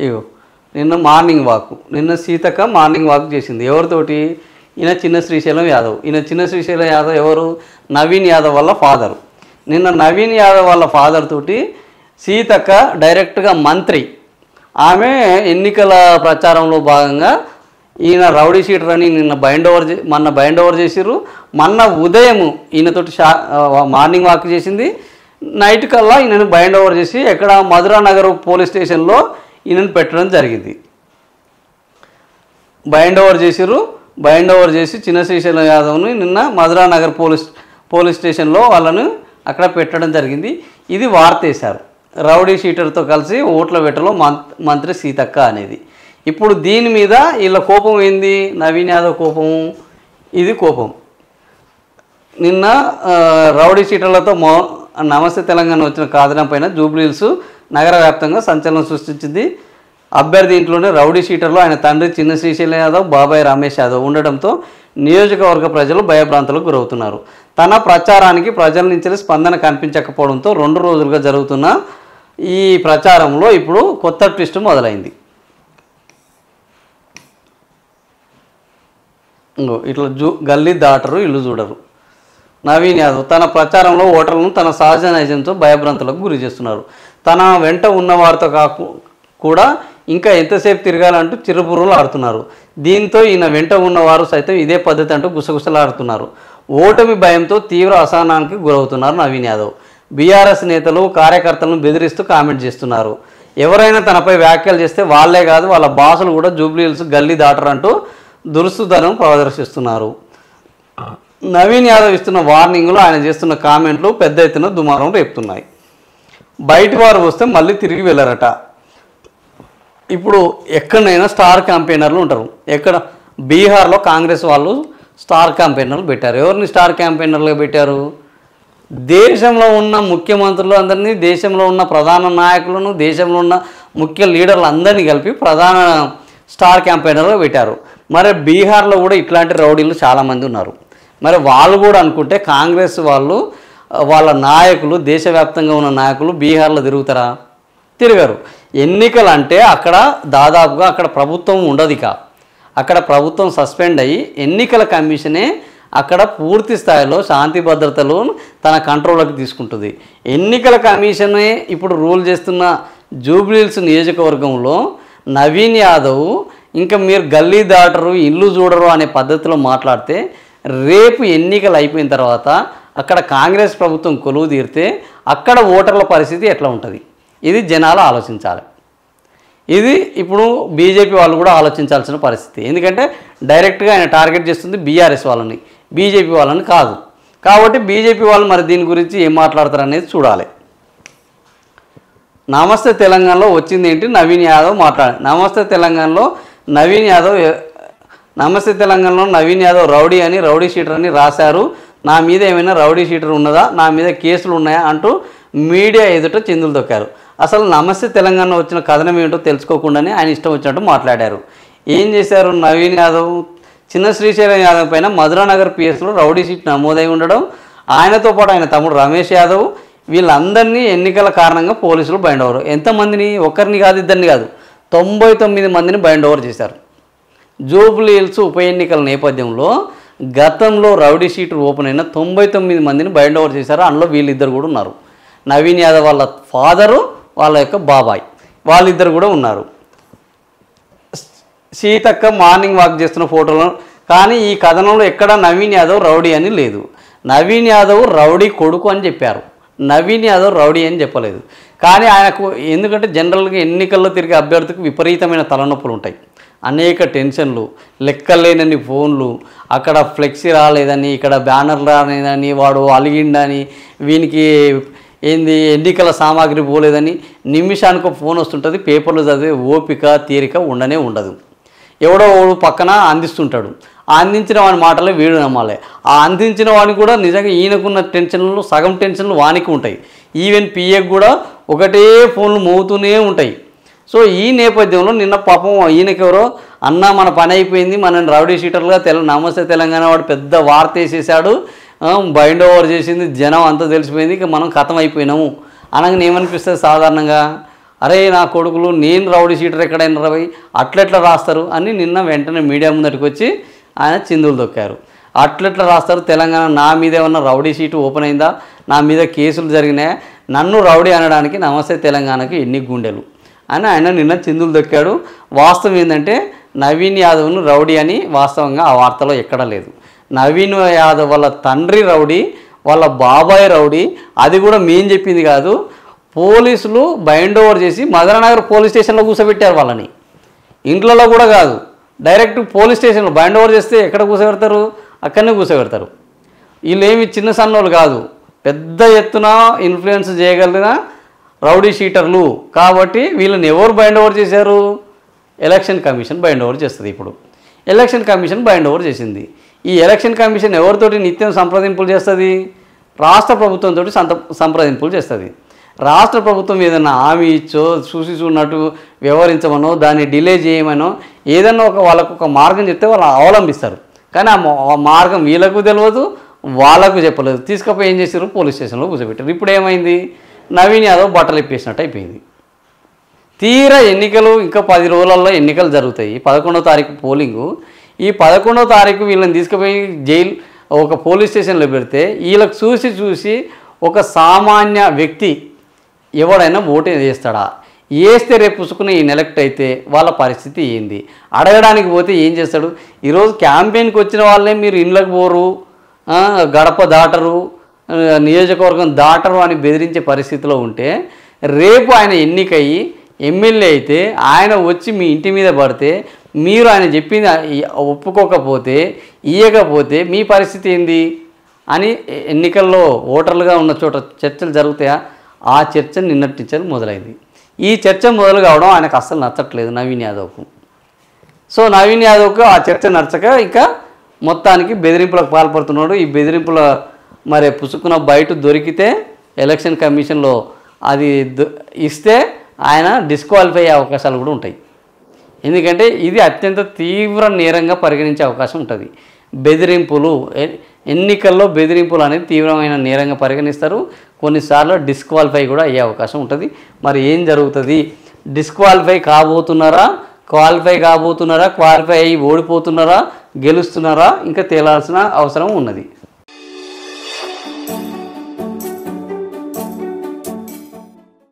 ఇగో నిన్న morning walk, నిన్న Seethakka morning walk చేసింది ఎవరితోటి? ఈయన చిన్న శ్రీశైలం యాదవ్. ఈయన చిన్న శ్రీశైలం యాదవ్ ఎవరు? నవీన్ యాదవ్ వాళ్ళ ఫాదరు. నిన్న నవీన్ యాదవ్ వాళ్ళ ఫాదర్ తోటి సీతక్క డైరెక్ట్గా మంత్రి, ఆమె ఎన్నికల ప్రచారంలో భాగంగా ఈయన రౌడీ షీటర్ అని నిన్న మొన్న బైండ్ ఓవర్ చేసిర్రు. మొన్న ఉదయం ఈయనతోటి మార్నింగ్ వాక్ చేసింది, నైట్ కల్లా ఈయనను బైండ్ ఓవర్ చేసి ఎక్కడ మధురానగర్ పోలీస్ స్టేషన్లో ఈయనను పెట్టడం జరిగింది. బైండ్ ఓవర్ చేసిర్రు. బైండ్ ఓవర్ చేసి చిన్న శ్రీశైలం యాదవ్ని నిన్న మధురానగర్ పోలీస్ స్టేషన్లో వాళ్ళను అక్కడ పెట్టడం జరిగింది. ఇది వార్తేశారు, రౌడీ షీటర్తో కలిసి ఓట్ల వేటలో మంత్రి సీతక్క అనేది. ఇప్పుడు దీని మీద వీళ్ళ కోపం ఏంది? నవీన్ యాదవ్ కోపం, ఇది కోపం. నిన్న రౌడీ షీటర్లతో నమస్తే తెలంగాణ వచ్చిన కాదనం పైన జూబ్లీహిల్స్ నగర వ్యాప్తంగా సంచలనం సృష్టించింది. అభ్యర్థి ఇంట్లోనే రౌడీ షీటర్లో ఆయన తండ్రి చిన్న శ్రీశైలం యాదవ్, బాబాయ్ రమేష్ యాదవ్ ఉండడంతో నియోజకవర్గ ప్రజలు భయభ్రాంతులకు గురవుతున్నారు. తన ప్రచారానికి ప్రజల నుంచి స్పందన కనిపించకపోవడంతో 2 రోజులుగా జరుగుతున్న ఈ ప్రచారంలో ఇప్పుడు కొత్త ట్విస్ట్ మొదలైంది. ఇట్లా గల్లీ దాటరు ఇల్లు చూడరు. నవీన్ యాదవ్ తన ప్రచారంలో ఓటర్లను తన సహజ నైజంతో భయభ్రాంతులకు గురి చేస్తున్నారు. తన వెంట ఉన్నవారితో కూడా ఇంకా ఎంతసేపు తిరగాలంటూ చిరుబుర్రులు ఆడుతున్నారు. దీంతో ఈయన వెంట ఉన్నవారు సైతం ఇదే పద్ధతి అంటూ గుసగుసలాడుతున్నారు. ఓటమి భయంతో తీవ్ర అసహనానికి గురవుతున్నారు నవీన్ యాదవ్. బీఆర్ఎస్ నేతలు కార్యకర్తలను బెదిరిస్తూ కామెంట్ చేస్తున్నారు. ఎవరైనా తనపై వ్యాఖ్యలు చేస్తే వాళ్ళే కాదు వాళ్ళ బాసులు కూడా జూబ్లీహిల్స్ గల్లీ దాటరంటూ దురుసుతనం ప్రదర్శిస్తున్నారు. నవీన్ యాదవ్ ఇస్తున్న వార్నింగ్లు, ఆయన చేస్తున్న కామెంట్లు పెద్ద ఎత్తున దుమారం రేపుతున్నాయి. బయటి వారు వస్తే మళ్ళీ తిరిగి వెళ్ళరట. ఇప్పుడు ఎక్కడైనా స్టార్ క్యాంపెయినర్లు ఉంటారు. ఎక్కడ? బీహార్లో కాంగ్రెస్ వాళ్ళు స్టార్ క్యాంపెయినర్లు పెట్టారు. ఎవరిని స్టార్ క్యాంపెయినర్లుగా పెట్టారు? దేశంలో ఉన్న ముఖ్యమంత్రులు అందరినీ, దేశంలో ఉన్న ప్రధాన నాయకులను, దేశంలో ఉన్న ముఖ్య లీడర్లు అందరినీ కలిపి ప్రధాన స్టార్ క్యాంపెయినర్గా పెట్టారు. మరి బీహార్లో కూడా ఇట్లాంటి రౌడీలు చాలామంది ఉన్నారు. మరి వాళ్ళు కూడా అనుకుంటే కాంగ్రెస్ వాళ్ళు వాళ్ళ నాయకులు, దేశవ్యాప్తంగా ఉన్న నాయకులు బీహార్లో తిరుగుతారా? తిరగరు. ఎన్నికలు అంటే అక్కడ దాదాపుగా అక్కడ ప్రభుత్వం ఉండదు. అక్కడ ప్రభుత్వం సస్పెండ్ అయ్యి ఎన్నికల కమిషనే అక్కడ పూర్తి స్థాయిలో శాంతి భద్రతలు తన కంట్రోల్లోకి తీసుకుంటుంది. ఎన్నికల కమిషనే ఇప్పుడు రూల్ చేస్తున్న జూబ్లీహిల్స్ నియోజకవర్గంలో నవీన్ యాదవ్ ఇంకా మీరు గల్లీ దాటరు ఇల్లు చూడరు అనే పద్ధతిలో మాట్లాడితే రేపు ఎన్నికలు అయిపోయిన తర్వాత అక్కడ కాంగ్రెస్ ప్రభుత్వం కొలువు తీరితే అక్కడ ఓటర్ల పరిస్థితి ఎట్లా ఉంటుంది? ఇది జనాలు ఆలోచించాలి. ఇది ఇప్పుడు బీజేపీ వాళ్ళు కూడా ఆలోచించాల్సిన పరిస్థితి. ఎందుకంటే డైరెక్ట్గా ఆయన టార్గెట్ చేస్తుంది బీఆర్ఎస్ వాళ్ళని, బీజేపీ వాళ్ళని కాదు. కాబట్టి బీజేపీ వాళ్ళు మరి దీని గురించి ఏం మాట్లాడతారు అనేది చూడాలి. నమస్తే తెలంగాణలో వచ్చింది ఏంటి? నవీన్ యాదవ్ నమస్తే తెలంగాణలో నవీన్ యాదవ్ రౌడీ అని, రౌడీ షీటర్ అని రాశారు. నా మీద ఏమైనా రౌడీ షీటర్ ఉన్నదా, నా మీద కేసులు ఉన్నాయా అంటూ మీడియా ఎదుట చిందులు తొక్కారు. అసలు నమస్తే తెలంగాణ వచ్చిన కథనం ఏంటో తెలుసుకోకుండానే ఆయన ఇష్టం వచ్చినట్టు మాట్లాడారు. ఏం చేశారు? నవీన్ యాదవ్ చిన్న శ్రీశైలం యాదవ్ పైన మధురానగర్ పిఎస్లో రౌడీ షీట్ నమోదై ఉండడం, ఆయనతో పాటు ఆయన తమ్ముడు రమేష్ యాదవ్ వీళ్ళందరినీ ఎన్నికల కారణంగా పోలీసులు బైండ్ ఓవర్. ఎంతమందిని? ఒకరిని కాదు, ఇద్దరిని కాదు, 99 మందిని బైండ్ ఓవర్ చేశారు. జూబ్లీహిల్స్ ఉప ఎన్నికల నేపథ్యంలో గతంలో రౌడీ షీటర్ ఓపెన్ అయిన 99 మందిని బైండ్ ఓవర్ చేశారు. అందులో వీళ్ళిద్దరు కూడా ఉన్నారు. నవీన్ యాదవ్ వాళ్ళ ఫాదరు, వాళ్ళ యొక్క బాబాయ్, వాళ్ళిద్దరు కూడా ఉన్నారు. సీతక్క మార్నింగ్ వాక్ చేస్తున్న ఫోటోలో. కానీ ఈ కథనంలో ఎక్కడ నవీన్ యాదవ్ రౌడీ అని లేదు. నవీన్ యాదవ్ రౌడీ కొడుకు అని చెప్పారు. నవీన్ యాదవ్ రౌడీ అని చెప్పలేదు. కానీ ఆయనకు ఎందుకంటే జనరల్గా ఎన్నికల్లో తిరిగే అభ్యర్థికి విపరీతమైన తలనొప్పులు ఉంటాయి, అనేక టెన్షన్లు, లెక్కలేనన్ని ఫోన్లు, అక్కడ ఫ్లెక్సీ రాలేదని, ఇక్కడ బ్యానర్ రాలేదని, వాడు అలిగిండని, వీనికి ఏంది ఎన్నికల సామాగ్రి పోలేదని నిమిషానికి ఫోన్ వస్తుంటుంది. పేపర్లు చదివే ఓపిక తీరిక ఉండదు. ఎవడో పక్కన అందిస్తుంటాడు. ఆ అందించిన వాడి మాటలే వీడు నమ్మాలి. ఆ అందించిన వాడిని కూడా నిజంగా ఈయనకున్న టెన్షన్లు సగం టెన్షన్లు వానికి ఉంటాయి. ఈవెన్ పిఏకి కూడా ఒకటే ఫోన్లు మోగుతూనే ఉంటాయి. సో ఈ నేపథ్యంలో నిన్న పాపం ఈయనకెవరో అన్న మన పని అయిపోయింది, మనం రౌడీ షీటర్లుగా నమస్తే తెలంగాణ వాడు పెద్ద వార్త వేసేసాడు, బైండ్ ఓవర్ చేసింది, జనం అంతా తెలిసిపోయింది, ఇక మనం ఖతం అయిపోయినాము అనగానే ఏమనిపిస్తుంది? సాధారణంగా అరే నా కొడుకులు నేను రౌడీ షీటర్ ఎక్కడైనా రవి అట్లెట్లా రాస్తారు అని నిన్న వెంటనే మీడియా ముందటికి వచ్చి ఆయన చిందులు దొక్కారు. అట్లెట్లా రాస్తారు, తెలంగాణ నా మీద ఏమన్నా రౌడీ షీటు ఓపెన్ అయిందా, నా మీద కేసులు జరిగినాయా, నన్ను రౌడీ అనడానికి నమస్తే తెలంగాణకి ఎన్ని గుండెలు అని ఆయన నిన్న చిందులు దొక్కాడు. వాస్తవం ఏంటంటే నవీన్ యాదవ్ను రౌడీ అని వాస్తవంగా ఆ వార్తలో ఎక్కడా లేదు. నవీన్ యాదవ్ వాళ్ళ తండ్రి రౌడీ, వాళ్ళ బాబాయ్ రౌడీ, అది కూడా మేము చెప్పింది కాదు. పోలీసులు బైండ్ ఓవర్ చేసి మదననగర్ పోలీస్ స్టేషన్లో కూర్చోబెట్టారు వాళ్ళని. ఇంట్లలో కూడా కాదు, డైరెక్ట్ పోలీస్ స్టేషన్లో బైండ్ ఓవర్ చేస్తే ఎక్కడ కూర్చోబెడతారు, అక్కడనే కూర్చోబెడతారు. వీళ్ళేమి చిన్న సన్నోళ్ళు కాదు, పెద్ద ఎత్తున ఇన్ఫ్లుయెన్స్ చేయగలిగిన రౌడీ షీటర్లు. కాబట్టి వీళ్ళని ఎవరు బైండ్ ఓవర్ చేశారు? ఎలక్షన్ కమిషన్ బైండ్ ఓవర్ చేస్తుంది. ఇప్పుడు ఎలక్షన్ కమిషన్ బైండ్ ఓవర్ చేసింది. ఈ ఎలక్షన్ కమిషన్ ఎవరితోటి నిత్యం సంప్రదింపులు చేస్తుంది? రాష్ట్ర ప్రభుత్వంతో సంప్రదింపులు చేస్తుంది. రాష్ట్ర ప్రభుత్వం ఏదైనా హామీ ఇచ్చో చూసి చూడనట్టు వ్యవహరించమనో దాన్ని డిలే చేయమనో ఏదన్నా వాళ్ళకు ఒక మార్గం చెప్తే వాళ్ళు అవలంబిస్తారు. కానీ ఆ మార్గం వీళ్ళకు తెలియదు, వాళ్ళకు చెప్పలేదు. తీసుకుపోయి ఏం చేశారు? పోలీస్ స్టేషన్లో కూర్చోబెట్టారు. ఇప్పుడు ఏమైంది? నవీన్ యాదవ్ బట్టలు ఇప్పేసినట్టు అయిపోయింది. తీరా ఎన్నికలు ఇంకా 10 రోజులలో ఎన్నికలు జరుగుతాయి. 11వ తారీఖు పోలింగు. ఈ 11వ తారీఖు వీళ్ళని తీసుకుపోయి జైలు ఒక పోలీస్ స్టేషన్లో పెడితే వీళ్ళకి చూసి ఒక సామాన్య వ్యక్తి ఎవడైనా ఓటు వేస్తాడా? వేస్తే రేపు పుసుకుని ఈయన ఎలక్ట్ అయితే వాళ్ళ పరిస్థితి ఏంది? అడగడానికి పోతే ఏం చేస్తాడు? ఈరోజు క్యాంపెయిన్కి వచ్చిన వాళ్ళే మీరు ఇండ్లకు పోరు, గడప దాటరు, నియోజకవర్గం దాటరు అని బెదిరించే పరిస్థితిలో ఉంటే రేపు ఆయన ఎన్నికయ్యి ఎమ్మెల్యే అయితే ఆయన వచ్చి మీ ఇంటి మీద పడితే మీరు ఆయన చెప్పింది ఒప్పుకోకపోతే ఇయ్యకపోతే మీ పరిస్థితి ఏంది అని ఎన్నికల్లో ఓటర్లుగా ఉన్న చోట చర్చలు జరుగుతాయా? ఆ చర్చ నిన్నటి నుంచి మొదలైంది. ఈ చర్చ మొదలు కావడం ఆయనకు అస్సలు నచ్చట్లేదు నవీన్ యాదవ్కు. సో నవీన్ యాదవ్కు ఆ చర్చ నచ్చక ఇంకా మొత్తానికి బెదిరింపులకు పాల్పడుతున్నాడు. ఈ బెదిరింపుల మరి పుసుకున్న బయట దొరికితే ఎలక్షన్ కమిషన్లో అది ఇస్తే ఆయన డిస్క్వాలిఫై అయ్యే అవకాశాలు కూడా ఉంటాయి. ఎందుకంటే ఇది అత్యంత తీవ్ర నేరంగా పరిగణించే అవకాశం ఉంటుంది. బెదిరింపులు, ఎన్నికల్లో బెదిరింపులు అనేది తీవ్రమైన నేరంగా పరిగణిస్తారు. కొన్నిసార్లు డిస్క్వాలిఫై కూడా అయ్యే అవకాశం ఉంటుంది. మరి ఏం జరుగుతుంది? డిస్క్వాలిఫై కాబోతున్నారా, క్వాలిఫై అయ్యి ఓడిపోతున్నారా, గెలుస్తున్నారా ఇంకా తేలాల్సిన అవసరం ఉన్నది.